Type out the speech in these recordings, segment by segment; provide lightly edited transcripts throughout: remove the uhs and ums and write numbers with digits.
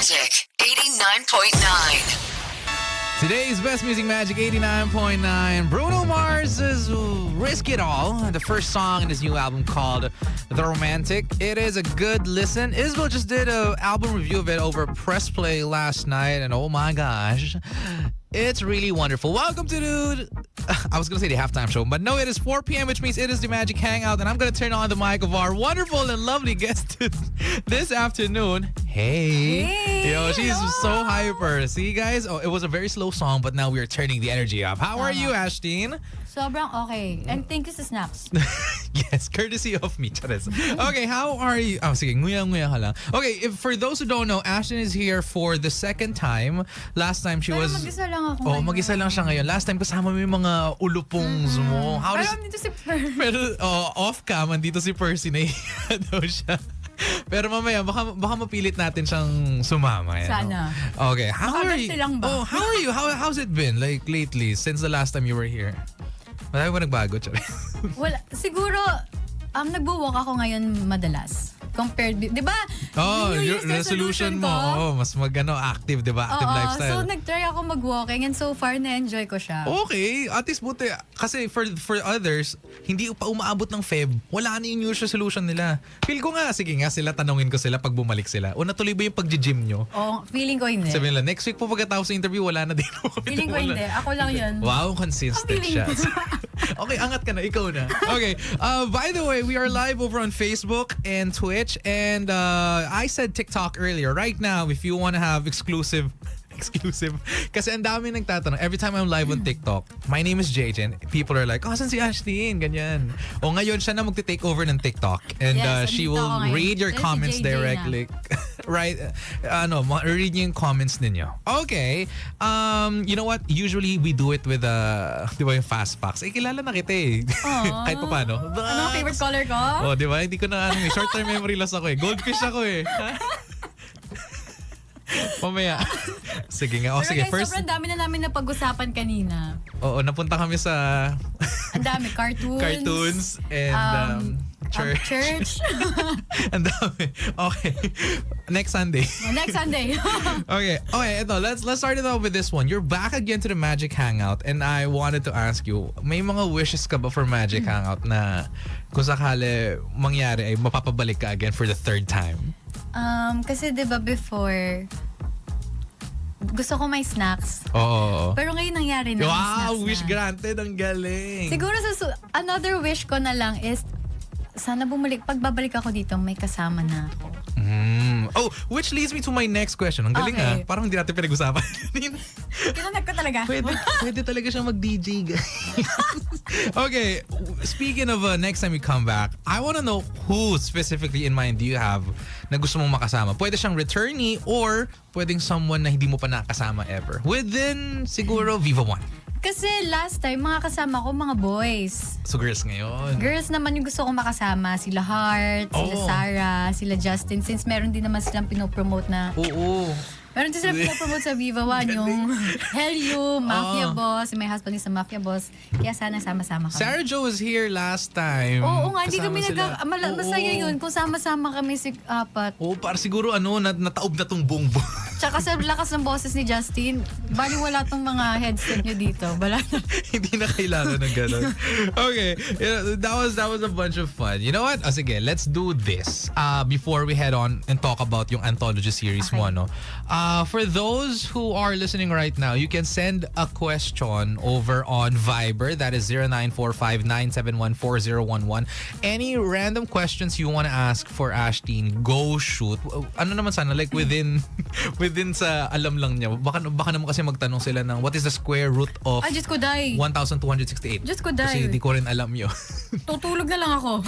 Magic 89.9. Today's Best Music Magic 89.9. Bruno Mars's Risk It All, the first song in his new album called The Romantic. It is a good listen. Isabel just did an album review of it over Press Play last night, and oh my gosh, it's really wonderful. Welcome to I was going to say the halftime show, but no, it is 4 p.m., which means it is the Magic Hangout, and I'm going to turn on the mic of our wonderful and lovely guest this afternoon. Hey. Yo, she's so hyper. See, guys? Oh, it was a very slow song, but now we are turning the energy up. How are you, Ashteen? Sobrang okay. And thank you sa snacks. Yes, courtesy of me, Charis. Okay, how are you? Oh, sige, nguya-nguya ka lang. Okay, for those who don't know, Ashton is here for the second time. Last time she Pero was... mag-isa lang ako Oh, ngayon. mag-isa lang siya ngayon. Last time kasama mo yung mga ulupongs mo. How Pero does... dito si Per. Pero off-cam, andito si Percy na daw siya. Pero mamaya, baka mapilit natin siyang sumama. Sana. Okay, how are you? Makagante lang ba? Oh, how are you? How's it been like lately since the last time you were here? Marami ba nagbago, Charis? Wala. Siguro, nagbo-walk ako ngayon madalas. Compared, di ba? Oh, New your Year's resolution mo. ko. Oh, mas active, di ba? Active Oo, lifestyle. so nag-try ako mag-walking and so far na-enjoy ko siya. Okay, at least buti. Kasi for others, hindi pa umaabot ng Feb. Wala na yung New Year's resolution nila. Feel ko nga, sige nga sila, tanungin ko sila pag bumalik sila. O natuloy ba yung pag-gym nyo? Oh, feeling ko hindi. Sabihin nila, next week po pagkatapos ng interview, wala na din. Feeling ko hindi. Ako lang yun. Wow, consistent Feeling siya. ko. Okay, angat ka na. Ikaw na. Okay. By the way, we are live over on Facebook and Twitch. And I said TikTok earlier. Right now, if you want to have exclusive. Kasi ang dami nagtatanong. Every time I'm live on TikTok, my name is JJ. And people are like, oh, saan si Ashleen? Ganyan. O ngayon, siya na magte-take over ng TikTok. And Yes, she andito will ako ngayon. read your There's si comments JJ na. directly. Right? Read niyo yung comments ninyo. Okay. You know what? Usually, we do it with di ba yung fast facts? Eh, kilala na kita eh. Kahit pa paano. Ano favorite color ko? Oh, di ba? Hindi ko na short-term memory loss ako eh. Goldfish ako eh. Mamaya. Sige nga. Pero Sige, guys, first. sobrang dami na namin na pag-usapan kanina. Oo, napunta kami sa Ang dami. Cartoons. and church. Ang dami. Okay. Next Sunday. Next Sunday. Okay, ito. Let's start it off with this one. You're back again to the Magic Hangout, and I wanted to ask you, may mga wishes ka ba for Magic Hangout na kung sakali mangyari ay mapapabalik ka again for the third time? Kasi 'di ba before gusto ko may snacks. Oo. Pero ngayon nangyari na. may Wow, snacks wish na. granted. Ang galing. Siguro another wish ko na lang is sana pagbabalik ako dito may kasama na ako. Oh, which leads me to my next question. Ang galing Okay. Parang hindi natin pinag-usapan. Kinanag ko talaga. Pwede talaga siya mag-DJ, guys. Okay, speaking of next time you come back, I want to know who specifically in mind do you have na gusto mong makasama? Pwede siyang returnee or pwedeng someone na hindi mo pa nakasama ever. Within, siguro, Viva One. Kasi last time mga kasama ko mga boys. So girls ngayon. Girls naman yung gusto ko makasama. Sila Heart, sila Oo. Sarah, sila Justin. Since meron din naman silang pinopromote na Oo. meron din silang pinopromote sa Viva One yung Hell You, Mafia Boss. My husband is a Mafia Boss. Kaya sana sama-sama kami. Sarah Jo was here last time. Oo nga, hindi Kasama kami sila. masaya Oo. yun kung sama-sama kami apat. Oo, para siguro nataob na tong buong Tsaka sa lakas ng boses ni Justin, bali wala tong mga headset nyo dito. Wala na. Hindi na kailangan ng gano'n. Okay, that was a bunch of fun. You know what? Sige, let's do this before we head on and talk about yung anthology series mo, no? For those who are listening right now, you can send a question over on Viber. That is 0945-971-4011. Any random questions you want to ask for Ashteen, go shoot. Ano naman sana, like within sa alam lang niya. Baka naman kasi magtanong sila ng what is the square root of Ay, Diyos ko, day. 1,268. Diyos ko, Kasi day. hindi ko rin alam yun. Tutulog na lang ako.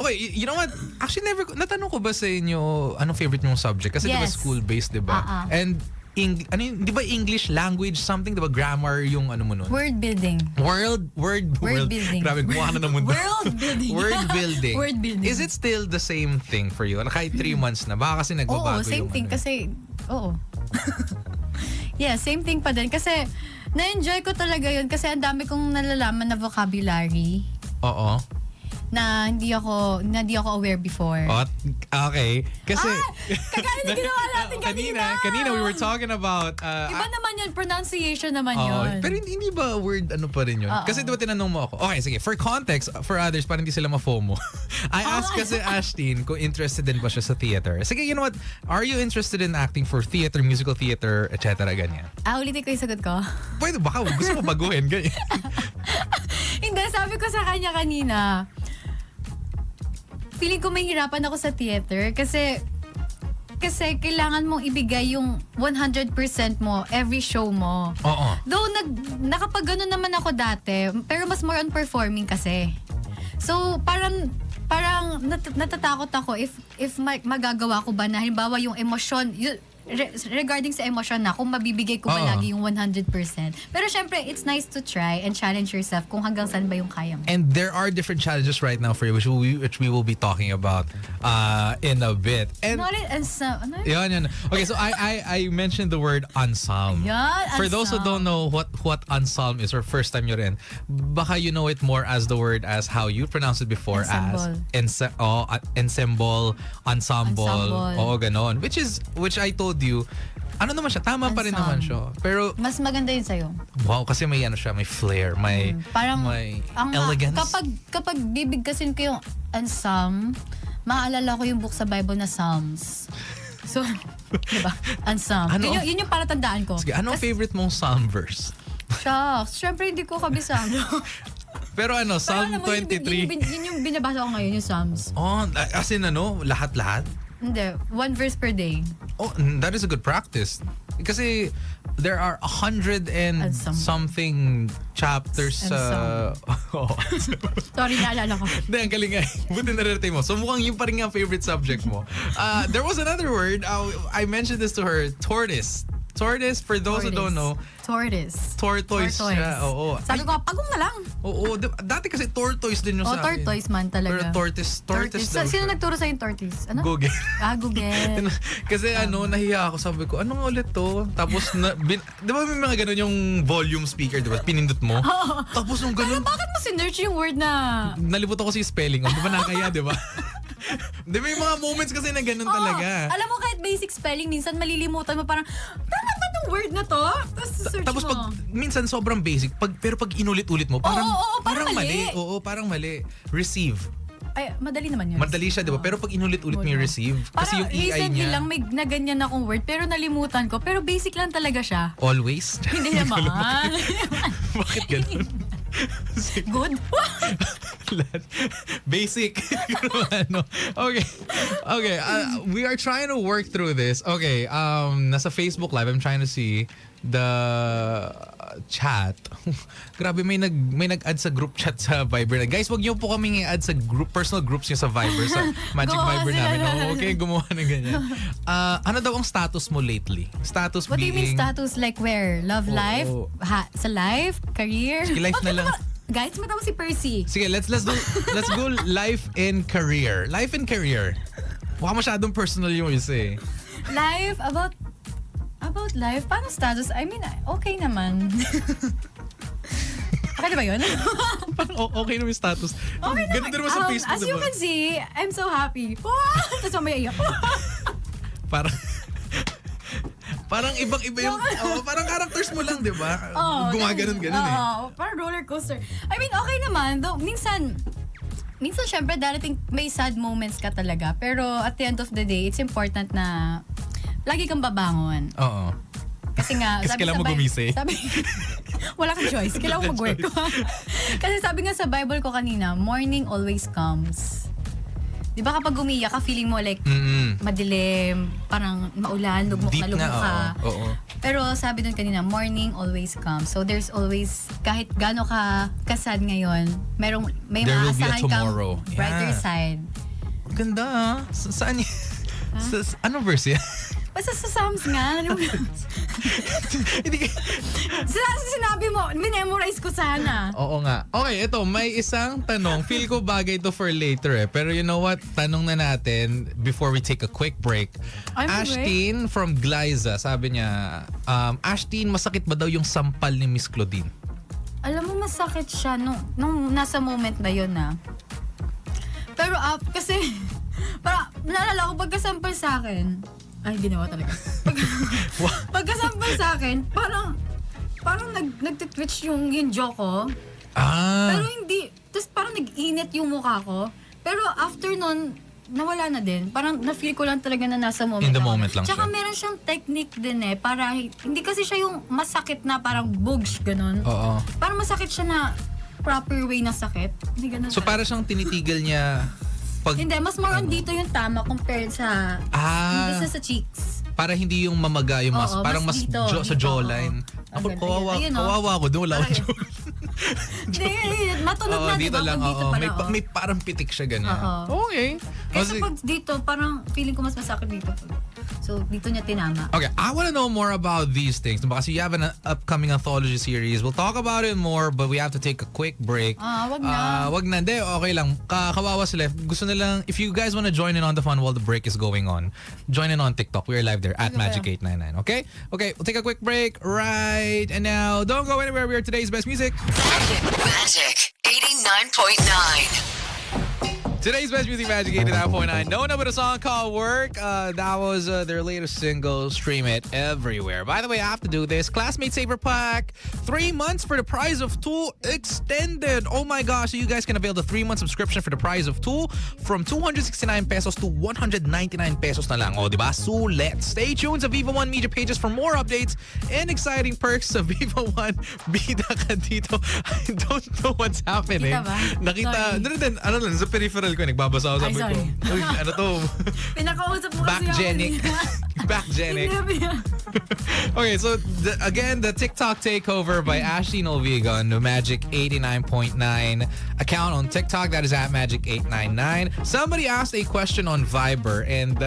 Okay, you know what? Actually, natanong ko ba sa inyo anong favorite nyong subject? Kasi diba Yes. school-based, diba? And di ba English language something, diba grammar yung ano mo nun? Word building. Word building. Grabe, gumawa ka na ng mundo. World building. Word building. Word building. Is it still the same thing for you? Kahit 3 months na. Baka kasi nagbabago Oo, same yung thing. ano. Kasi, oo. Yeah, same thing pa din. Kasi, na-enjoy ko talaga yun kasi ang dami kong nalalaman na vocabulary. Oo. na hindi ako aware before. Oh, okay. Kasi Kagaya na ginawa natin kanina we were talking about Iba naman yun, pronunciation naman oh, yun. pero hindi ba word ano pa rin yun? Kasi diba tinanong mo ako. Okay, sige. For context, for others, para hindi sila ma-FOMO. I asked kasi Ashtin kung interested din ba siya sa theater. Sige, you know what? Are you interested in acting for theater, musical theater, etc. ganyan? Ulitin ko yung sagot ko. Pwede, baka gusto mo baguhin, ganyan. Hindi, sabi ko sa kanya kanina, feeling ko mahihirapan ako sa theater kasi kailangan mong ibigay yung 100% mo every show mo. Oo. Though nakapag-gano naman ako dati, pero mas more on performing kasi. So, parang natatakot ako if magagawa ko ba na halimbawa yung emosyon, regarding sa emosyon na kung mabibigay ko ba lagi yung 100%. Pero syempre, it's nice to try and challenge yourself kung hanggang saan ba yung kaya mo. And there are different challenges right now for you which we will be talking about in a bit. And Yan. Okay, so I mentioned the word ensemble. Yan, For those who don't know what ensemble is or first time you're in, baka you know it more as the word as how you pronounced it before Ensemble. as ensemble, ensemble. Oo, ganon. Which I told you, ano naman siya, tama pa rin naman siya. Pero mas maganda yun sa'yo. wow, kasi may ano siya, may flair, may elegance. Kapag bibigkasin ko yung ensemble, maalala ko yung book sa Bible na Psalms. So, diba? Ensemble. Yun yung palatandaan ko. Sige, anong favorite mong psalm verse? Shucks. Siyempre, hindi ko kabisado. Pero Psalm 23. Yun yung binabasa ko ngayon, yung Psalms. Oh, as in lahat-lahat? Hindi. 1 verse per day. Oh, that is a good practice. Kasi there are 100 and something chapters sa... Sorry, naalala ko. Hindi, ang galing nga. Buti na-retain mo. So mukhang yun pa rin nga favorite subject mo. There was another word. I mentioned this to her. Tortoise. Tortoise, for those who don't know. Tortoise siya. Oo. Sabi ko, pagong na lang. Oo. Dati kasi tortoise din yung sa akin. Tortoise man talaga. Pero tortoise daw Sino siya. nagturo sa yung tortoise? Ano? Google. Google. Kasi nahiya ako. Sabi ko, ano nga ulit to? Tapos, di ba may mga ganun yung volume speaker, di ba? Pinindot mo. Tapos nung ganun. Pero bakit mo sinerch yung word na... Nalibot ako si spelling. Di ba nakaya, di ba? Di ba yung mga moments kasi na ganun talaga. Alam mo, kahit basic spelling, minsan malilimutan mo parang, tama ba itong word na to? Tapos search Tapos mo. pag minsan sobrang basic, pero pag inulit-ulit mo, parang parang mali. Oo, parang mali. Receive. Ay, madali naman yun. Madali siya, di ba? Pero pag inulit-ulit mo yung receive, kasi yung EI recently niya. lang may na ganyan akong word, pero nalimutan ko. Pero basic lang talaga siya. Always? Hindi naman. Bakit ganun? Good? Basic. Okay. We are trying to work through this. Okay. Nasa Facebook Live, I'm trying to see the chat. Grabe, may nag-add sa group chat sa Viber. Guys, wag niyo po kaming i-add sa personal groups niyo sa Viber, sa Magic Viber namin. Okay, gumawa ng ganyan. Ano daw ang status mo lately? Status What do you being... mean status? Like where? Love life? Sa life? Career? Sige, life na lang. Guys, matawa si Percy. Sige, let's go life and career. Life and career. Baka masyadong personal yung isa eh. Life, about life? Paano status? I mean, okay naman. Okay na ba yun? Okay naman yung status. Okay Ganun din naman sa Facebook, as you can see, I'm so happy. Tapos mamaya iyak. Parang ibang-iba yung... parang characters mo lang, di ba? Gumaganon-ganon eh. Parang roller coaster. I mean, okay naman. Though, minsan syempre, darating may sad moments ka talaga. Pero at the end of the day, it's important na lagi kang babangon. Oo. Kasi nga, Kasi kailangan mo gumising. Wala kang choice. Kailangan mo mag-work. Kasi sabi nga sa Bible ko kanina, morning always comes. Di ba kapag umiyak ka, feeling mo like madilim, parang maulan, lugmok Deep na lugmok ka. Oo. Pero sabi dun kanina, morning always comes. So there's always, kahit gaano ka kasad ngayon, may There will be a maasahan kang tomorrow. brighter Yeah. side. Ganda ah. Saan yun? Anong verse yan? Basta sa Psalms nga. Sinabi mo, minemorize ko sana. Oo nga. Okay, ito, may isang tanong. Feel ko bagay to for later eh. Pero you know what? Tanong na natin before we take a quick break. Ashtin from Glyza, sabi niya, Ashtin, masakit ba daw yung sampal ni Miss Claudine? Alam mo, masakit siya nung nasa moment na yun Pero kasi, parang, naalala ko, pagkasampal sa akin, ay, ginawa talaga. Pagkasampal sa akin, parang nagtitwitch yung jaw ko. Pero hindi, tapos parang nag-init yung mukha ko. Pero after nun, nawala na din. Parang na-feel ko lang talaga na nasa moment. In the ako. moment lang Tsaka siya. meron siyang technique din para, hindi kasi siya yung masakit na parang bugs, ganun. Oo. Parang masakit siya na proper way na sakit. Hindi ganun. So para siyang tinitigil niya pag... Hindi, mas more on dito yung tama compared sa, hindi sa cheeks. Para hindi yung mamaga yung Oo, parang mas dito, sa dito, jawline. oo. Ako, Ang ganda yan. Ayun, kawawa ko. Doon wala akong Ayun. jawline. Hindi, matunog Oo, na, dito diba? lang. Pag dito Oo. pala, May parang pitik siya ganyan. Oo. Okay. Kasi pag dito, parang feeling ko mas masakit dito. So, dito niya tinama. Okay, I want to know more about these things. Kasi you have an upcoming anthology series. We'll talk about it more, but we have to take a quick break. Wag na. Wag na. Hindi, okay lang. Kawawa sila. Gusto nilang, if you guys want to join in on the fun while the break is going on, join in on TikTok. We are live there at Magic899. Okay? Okay, we'll take a quick break right and now. Don't go anywhere. We are today's best music. Magic 89.9. Today's best music, Magic 89.9. No, but a song called Work. That was their latest single. Stream it everywhere. By the way, I have to do this. Classmate Saver Pack. 3 months for the price of 2 extended. Oh my gosh. So you guys can avail the 3-month subscription for the price of 2 from 269 pesos to 199 pesos na lang. Oh, diba? Sulit. Stay tuned sa Viva One Media pages for more updates and exciting perks sa Viva One. Bida ka dito. I don't know what's happening. Kita ba? Nakita. Sorry. Ano lang, sa peripheral ko, nagbabasa ako, sabi ko, sorry. uy, ano to? Pinakausap mo kasi Backgenic. ako. Backgenic. Okay, so again, the TikTok takeover by Ashley Nolviga on the Magic 89.9 account on TikTok. That is at Magic899. Somebody asked a question on Viber and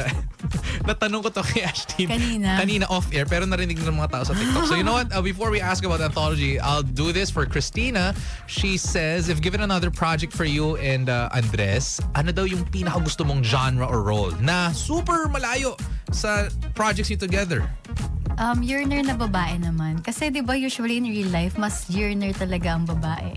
natanong ko to kay Ashley. Kanina off-air, pero narinig ng mga tao sa TikTok. So you know what? Before we ask about anthology, I'll do this for Christina. She says, if given another project for you and Andres, ano daw yung pinakagusto mong genre or role na super malayo sa projects you together? Yearner na babae naman. Kasi di ba usually in real life, mas yearner talaga ang babae.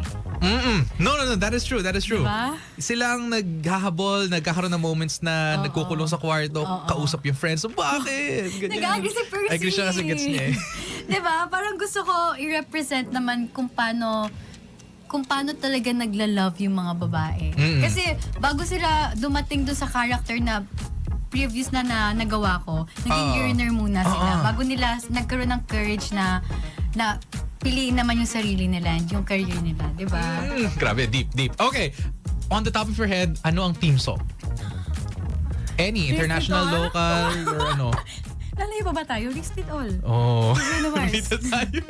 No, that is true. That is true. Diba? Silang naghahabol, nagkakaroon ng moments na nagkukulong sa kwarto, kausap yung friends. So, bakit? Ganyan. Nag-agree si Percy. Agree siya kasi gets niya eh. Diba? Parang gusto ko i-represent naman kung paano talaga nagla-love yung mga babae. Kasi bago sila dumating doon sa character na previous na nagawa ko, naging yearner muna sila. Bago nila nagkaroon ng courage na piliin naman yung sarili nila and yung career nila, di ba? Grabe, deep. Okay, on the top of your head, ano ang theme song? Any, international, local, or ano? Lalayo pa ba tayo? List it all. Oh. Bruno Mars. Dito tayo.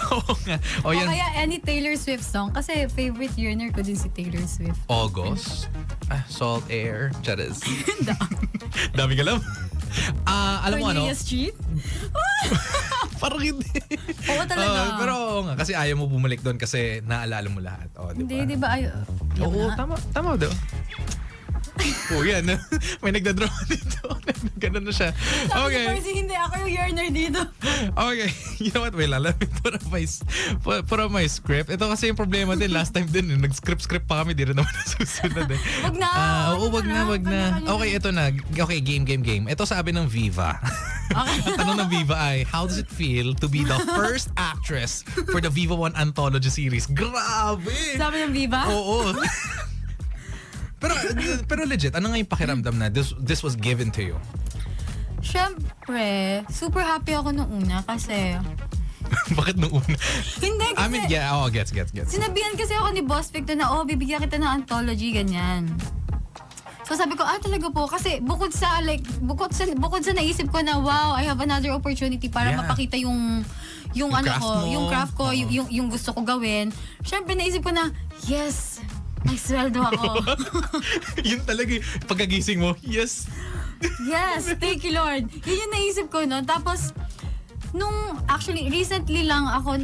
Oo nga. O kaya any Taylor Swift song. Kasi favorite yearner ko din si Taylor Swift. August. Salt Air. Charis. Dami ka lang. Alam mo ano? Cornelia Street? Parang hindi. Oo talaga. Pero oo nga. Kasi ayaw mo bumalik doon kasi naalala mo lahat. Hindi, di ba? Oo, tama daw. Oh, yan. May nagdadraw dito. Ganun na siya. Sabi Okay. ni Percy, hindi ako yung yearner dito. Okay. You know what? Wait lang. Let me put on my script. Ito kasi yung problema din. Last time din, nag-script pa kami. Di rin naman nasusunod eh. Wag na. Oo, wag na. Okay, ito na. Okay, game. Ito sabi ng Viva. Ang tanong ng Viva ay, how does it feel to be the first actress for the Viva One Anthology series? Grabe! Sabi ng Viva? Oo. Pero legit, ano nga yung pakiramdam na this was given to you? Siyempre, super happy ako nung una kasi... Bakit nung una? Hindi kasi... I mean, yeah, gets. Sinabihan kasi ako ni Boss Victor na, bibigyan kita ng anthology, ganyan. So sabi ko, talaga po. Kasi bukod sa naisip ko na, wow, I have another opportunity para mapakita yung craft ko, yung gusto ko gawin. Siyempre, naisip ko na, yes, may sweldo ako. Yun talaga, pagkagising mo, yes. Yes, thank you Lord. Yun yung naisip ko, no? Tapos, actually, recently lang ako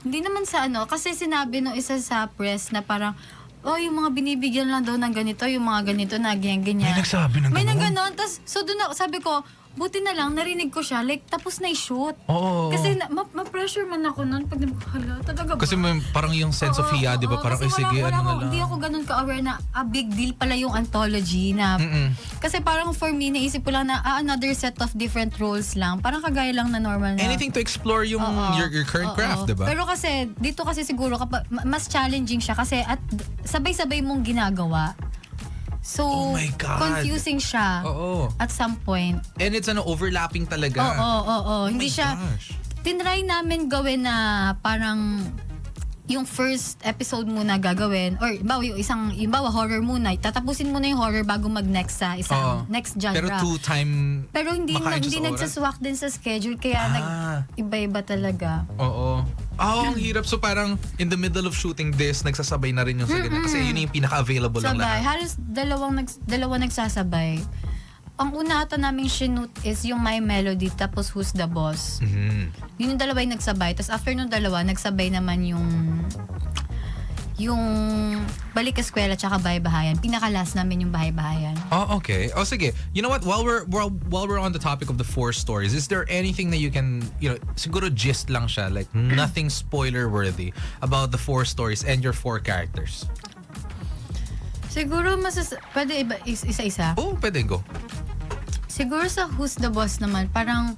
hindi naman sa kasi sinabi nung isa sa press na parang, yung mga binibigyan lang daw ng ganito, yung mga ganito na ganyan. May nagsabi ng May ganun? ganon. Tapos, so doon sabi ko, buti na lang, narinig ko siya, like, tapos na i-shoot. Oo. Kasi ma-pressure man ako nun pag hala, talaga ba? Kasi parang yung sense of hiya, di ba? Parang, kasi sige, ano na lang. Hindi ako ganun ka-aware na a big deal pala yung anthology na, kasi parang for me, naisip ko lang na another set of different roles lang. Parang kagaya lang na normal na. Anything to explore yung your current craft, di ba? Pero kasi, dito kasi siguro, kapag, mas challenging siya kasi at sabay-sabay mong ginagawa. So, Oh my God. confusing siya Oo. at some point. And it's overlapping talaga. Oo. Oh my Hindi siya, gosh. tinry namin gawin na parang yung first episode muna gagawin or yung horror muna, tatapusin muna yung horror bago mag-next sa isang next genre. Pero two-time Pero hindi makain sa oras? nagsaswak din sa schedule kaya iba-iba talaga. Oo. Ang hirap. So parang in the middle of shooting this, nagsasabay na rin yung sa ganun. Kasi yun yung pinaka-available lang Sabay. lahat. Halos dalawa nagsasabay. Ang una ata naming shoot is yung My Melody tapos Who's the Boss. Yun yung dalawa yung nagsabay. Tapos after nung dalawa, nagsabay naman yung Balik Eskwela tsaka Bahay-Bahayan. Pinaka-last namin yung Bahay-Bahayan. Oh, okay. Oh, sige. You know what? While we're on the topic of the 4 stories, is there anything that you can, siguro gist lang siya, like nothing spoiler worthy about the 4 stories and your 4 characters? Siguro pwede isa-isa. Oh, pwede go. Siguro sa Who's the Boss naman, parang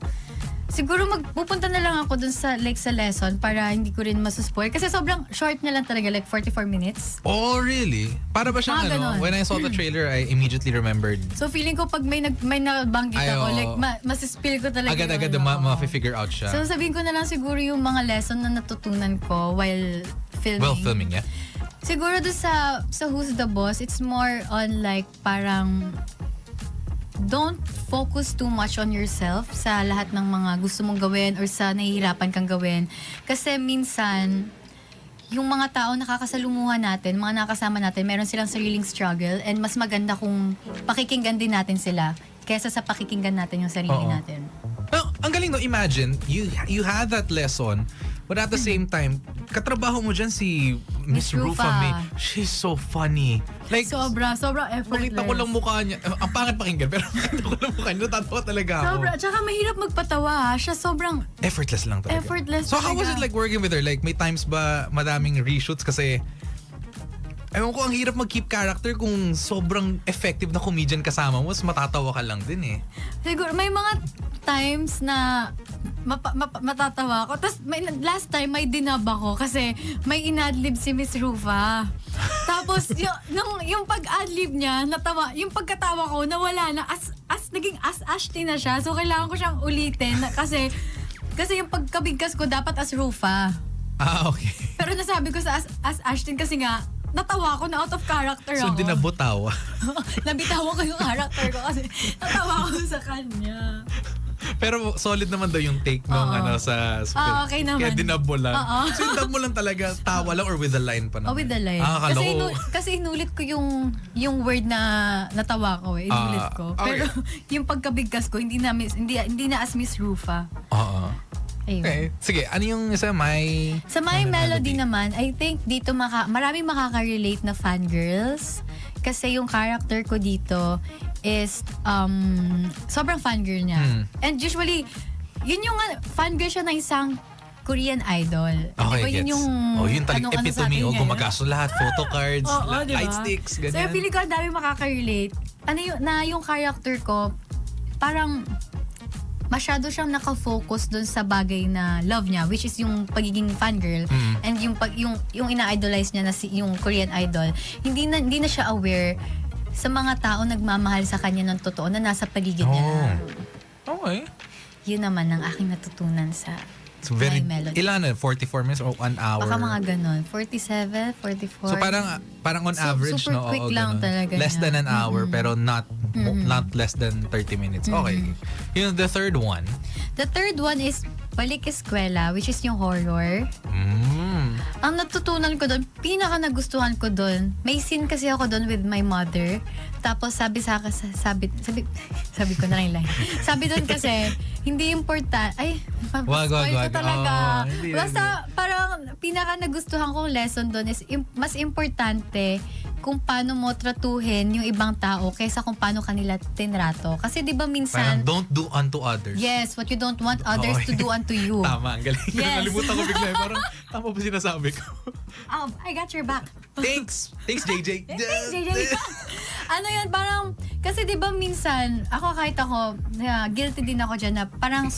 siguro magpupunta na lang ako dun sa lesson para hindi ko rin masuspoil. Kasi sobrang short na lang talaga, like 44 minutes. Oh, really? Para ba siyang Ganon. when I saw the trailer, I immediately remembered. So feeling ko pag may nabanggit ako, like masispill ko talaga. Agad-agad ma-figure out siya. So sabihin ko na lang siguro yung mga lesson na natutunan ko while filming. Well, filming, yeah. Siguro doon sa Who's the Boss, it's more on like parang don't focus too much on yourself sa lahat ng mga gusto mong gawin or sa nahihirapan kang gawin. Kasi minsan, yung mga tao nakakasalumuhan natin, mga nakasama natin, meron silang sariling struggle and mas maganda kung pakikinggan din natin sila kaysa sa pakikinggan natin yung sarili natin. Well, ang galing no, imagine, you had that lesson, but at the same time, katrabaho mo dyan si Miss Rufa May. She's so funny. Like, Sobra effortless. makita ko lang mukha niya. Ang pangit pakinggan, pero makita ko lang mukha niya. Natatawa talaga ako. Sobra. Tsaka mahirap magpatawa. Siya sobrang Effortless lang talaga. effortless So how was it talaga. like working with her? Like, may times ba madaming reshoots kasi ewan ko, ang hirap mag-keep character kung sobrang effective na comedian kasama mo, mas matatawa ka lang din eh. Siguro, may mga times na matatawa ako. Tapos, last time, may dinab ako kasi may inadlib si Miss Rufa. Tapos, yung pag-adlib niya, natawa, yung pagkatawa ko, nawala na, naging as-ashty na siya. So, kailangan ko siyang ulitin kasi yung pagkabigkas ko, dapat as Rufa. Okay. Pero nasabi ko sa as Ashton kasi nga, natawa ako na out of character So, ako. dinabotawa. Nabitawan ko yung character ko kasi natawa ako sa kanya. Pero solid naman daw yung take nung sa Okay naman. Kaya dinab mo lang. Oo. So yung dub mo lang talaga, tawa lang or with the line pa naman? Oh, with the line. Akala ko. Kasi inulit ko yung word na natawa ko eh. Inulit ko. Okay. Pero yung pagkabigkas ko, hindi na as Miss Rufa. Oo. Ayun. Okay. Sige, ano yung isa? Sa My Melody naman, I think dito maraming makaka-relate na fangirls. Kasi yung character ko dito is sobrang fangirl niya. And usually, yun yung fangirl siya ng isang Korean idol. Okay, Diba, gets. yun yung Yun talagang epitome. Gumagasto lahat. Photo cards, diba? light sticks, So, ganyan. feeling ko ang dami makaka-relate. Yung character ko, parang masyado siyang nakafocus dun sa bagay na love niya, which is yung pagiging fangirl and yung ina-idolize niya na yung Korean idol. Hindi na siya aware sa mga tao nagmamahal sa kanya ng totoo na nasa paligid niya na. Okay. Yun naman ang aking natutunan sa So very, My Melody. ilan na? 44 minutes or 1 hour? Baka mga ganon. 47, 44. So parang on average, super no? quick Oo, lang ganun. talaga Less niya. than an hour, pero not less than 30 minutes. Okay. Yung the third one. The third one is Balik Eskwela, which is yung horror. Ang natutunan ko doon, pinaka nagustuhan ko doon, may scene kasi ako doon with my mother. Tapos sabi ko na lang yung line. Sabi doon kasi, hindi important, Wag. ko talaga. Hindi. Basta parang pinaka nagustuhan kong lesson doon is mas importante kung paano mo tratuhin yung ibang tao kaysa kung paano kanila tinrato. Kasi di ba Parang minsan, don't do unto others. yes, what you don't want others to do unto you. Tama, ang galing. Yes. Nalimutan ko bigla. Parang tama ba sinasabi ko? I got your back. Thanks, JJ. Thanks, JJ. Ano yan, parang, kasi di ba minsan, kahit ako, guilty din ako dyan na parang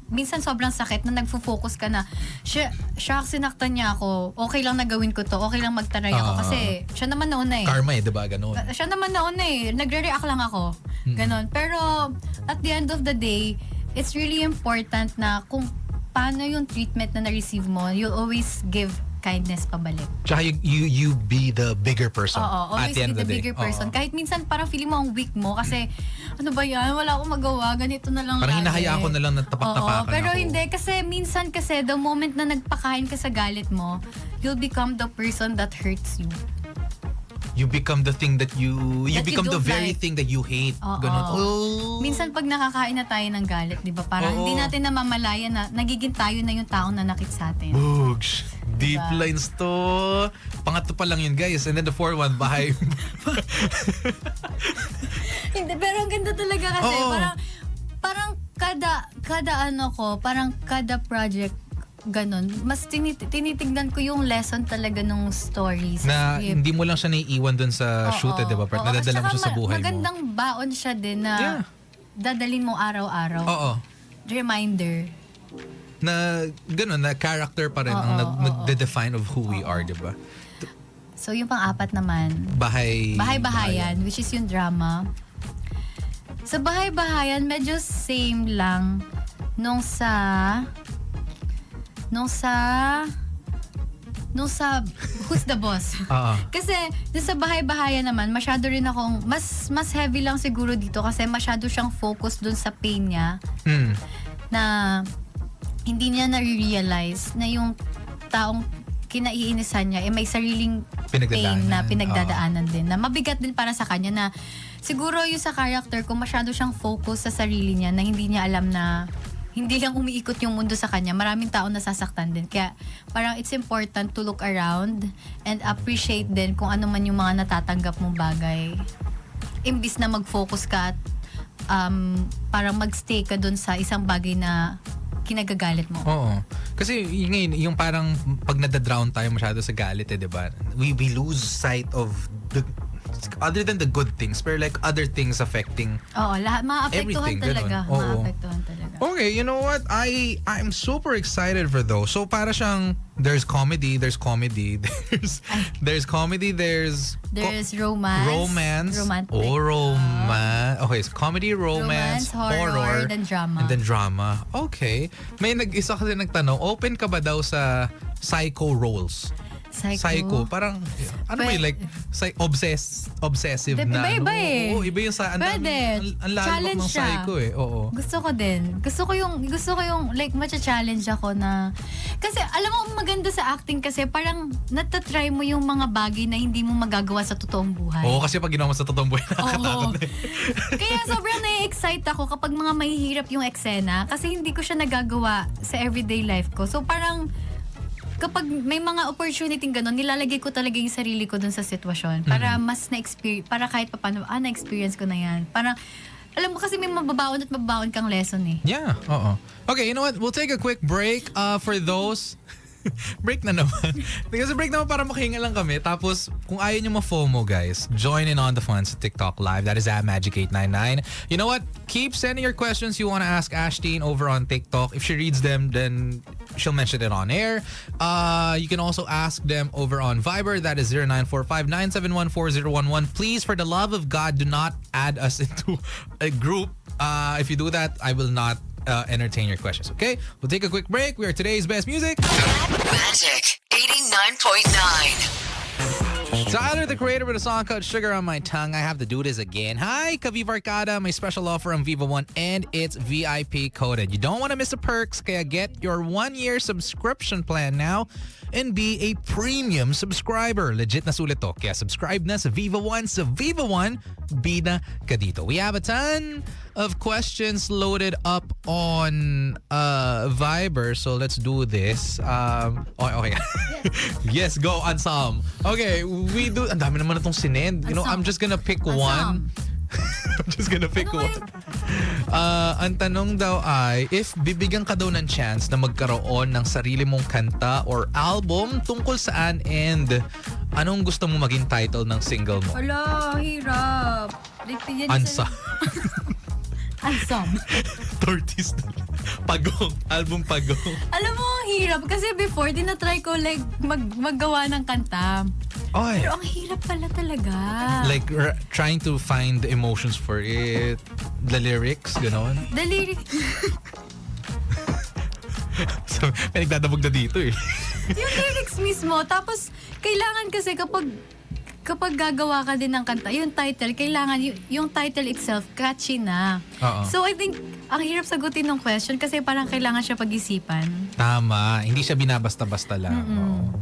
minsan sobrang sakit na nagfo-focus ka na, siya sinaktan niya ako, okay lang na gawin ko to, okay lang magtaray ako, kasi siya naman nauna eh. Karma di ba? Ganun. Siya naman nauna eh, nagre-react lang ako. Ganon. Pero, at the end of the day, it's really important na kung paano yung treatment na na-receive mo, you'll always give kindness pabalik. Tsaka you be the bigger person Oo, at always the end of be the the day. bigger person. Oo. Kahit minsan parang feeling mo ang weak mo kasi ano ba yan, wala akong magawa, ganito na lang Parang lagi. hinahayaan ko na lang na tapak-tapakan Oo, pero ako. hindi kasi minsan kasi the moment na nagpakain ka sa galit mo, you'll become the person that hurts you. You become the thing that you That you become the don't very like. thing that you hate. Oo. Ganun. Oh. Minsan pag nakakain na tayo ng galit, di ba? Parang Oo. hindi natin namamalayan na nagiging tayo na yung taong nanakit sa atin. Boogs. Deep Diba? lines to. Pangatlo pa lang yun, guys. And then the fourth one, bahay. Hindi, pero ang ganda talaga kasi. Oo. Parang kada project, ganun. Mas tinitignan ko yung lesson talaga nung stories. na hindi mo lang siya naiiwan dun sa shoot, di ba? Oo. Nadadala mo At siya sa saka buhay mo. magandang baon siya din na Yeah. dadalin mo araw-araw. Oo. Reminder. Na ganun, na character pa rin ang nagde-define of who we are, di ba? So yung pang-apat naman, Bahay-bahayan. which is yung drama. Sa bahay-bahayan, medyo same lang nung sa Who's the Boss? Oo. Kasi dun sa bahay-bahayan naman, masyado rin akong, mas heavy lang siguro dito kasi masyado siyang focus dun sa pain niya Hmm. na hindi niya na-realize na yung taong kinaiinisan niya may sariling pain na pinagdadaanan din. Na mabigat din para sa kanya na siguro yung sa character ko masyado siyang focus sa sarili niya na hindi niya alam na hindi lang umiikot yung mundo sa kanya. Maraming tao nasasaktan din. Kaya parang it's important to look around and appreciate din kung ano man yung mga natatanggap mong bagay. Imbis na mag-focus ka at parang magstay ka dun sa isang bagay na kinagagalit mo. Oo. Kasi ngayon, yung parang pag nadadrown tayo masyado sa galit, di ba? We lose sight of the other than the good things, pero like other things affecting. Oo, lahat maapektuhan Everything, talaga. ganun. Oo. Maapektuhan talaga. Okay, you know what? I'm super excited for those. So para siyang there's comedy, there's comedy, there's comedy, there's Romance. Romantic. Okay, so comedy, romance, horror, then drama. and then drama. Okay. May isa kasi nagtanong, open ka ba daw sa psycho roles? Psycho. Parang, ano ba yun? Like, obsessive na. Iba-iba eh. Oo, iba yung sa, ang Pwede. lalabak Challenge ng siya. psycho eh. Oo. Gusto ko din. Gusto ko yung like matcha-challenge ako na kasi alam mo maganda sa acting kasi parang natatry mo yung mga bagay na hindi mo magagawa sa totoong buhay. Oo, kasi pag ginawa mo sa totoong buhay, nakakatakot na eh. Kaya sobrang na-excite ako kapag mga mahihirap yung eksena kasi hindi ko siya nagagawa sa everyday life ko. So parang kapag may mga opportunity gano'n, nilalagay ko talaga yung sarili ko dun sa sitwasyon para mas na-experience, para kahit paano, na-experience ko na yan. Parang, alam mo kasi may mababaon kang lesson eh. Yeah, oo. Okay, you know what? We'll take a quick break for those. Break na naman. Kasi break naman para makahinga lang kami. Tapos, kung ayaw nyo ma-FOMO, guys, join in on the fun sa TikTok Live. That is at Magic899. You know what? Keep sending your questions you want to ask Ashteen over on TikTok. If she reads them, then she'll mention it on air. You can also ask them over on Viber. That is 0945-971-4011. Please, for the love of God, do not add us into a group. If you do that, I will not entertain your questions, okay? We'll take a quick break. We are today's best music. Magic 89.9. Tyler, the creator with a song called Sugar on My Tongue. I have to do this again. Hi, Kaviva Arcada. My special offer on Viva One, and it's VIP coded. You don't want to miss the perks, kaya get your 1-year subscription plan now and be a premium subscriber. Legit na sulit to. Kaya subscribe na sa Viva One. Sa Viva One, bida ka dito. We have a ton of questions loaded up on Viber. So let's do this. Okay. Yes, go Ansam. Okay, we do. Ang dami naman itong sinend. You know, I'm just gonna pick one. I'm just gonna pick Ano one. Ang tanong daw ay, if bibigyan ka daw ng chance na magkaroon ng sarili mong kanta or album, tungkol saan and anong gusto mo maging title ng single mo? Wala, hirap. Like, Ansa. Ansam. Tortis. Pagong. Album Pagong. Alam mo, ang hirap. Kasi before, dinatry ko like maggawa ng kanta. Oy. Pero ang hirap pala talaga. Like trying to find the emotions for it, the lyrics, gano'n. The lyric, So, may nagdadabog na dito eh. yung lyrics mismo. Tapos, kailangan kasi kapag gagawa ka din ng kanta, yung title, kailangan yung title itself, catchy na. Oo. So, I think, ang hirap sagutin ng question kasi parang kailangan siya pag-isipan. Tama. Hindi siya binabasta-basta lang. Oo.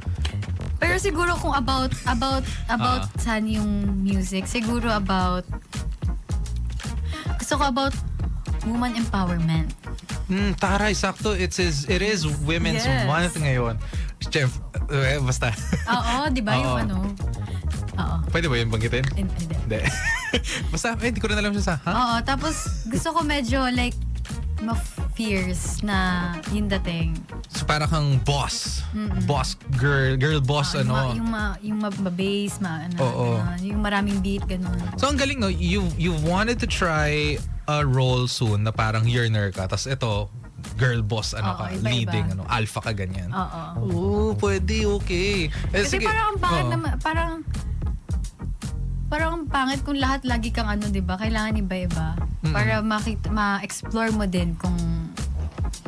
Pero siguro kung about saan yung music, siguro gusto ko about woman empowerment. Taray, sakto. It is Women's Yes. Month ngayon. Chef, basta. Oo, di ba? Yung Oo. ano. Oo. Pwede ba yung banggitin? Hindi. Hindi. Basta, hindi ko rin alam siya sa, ha? Oo, tapos gusto ko medyo like ma-fierce na yung dating. So, para kang boss. Boss, girl boss, ano. Yung ma-bass, Oo. yung maraming beat, ganun. So, ang galing, no? You wanted to try a role soon na parang yearner ka. Tapos ito, girl boss, ano Oo, ka, iba-iba. leading, ano, alpha ka, ganyan. Oo. Oo, pwede, okay. Kasi sige. parang ang pangit Oo. naman, parang ang pangit kung lahat lagi kang ano, 'di ba? Kailangan iba-iba para ma-explore mo din kung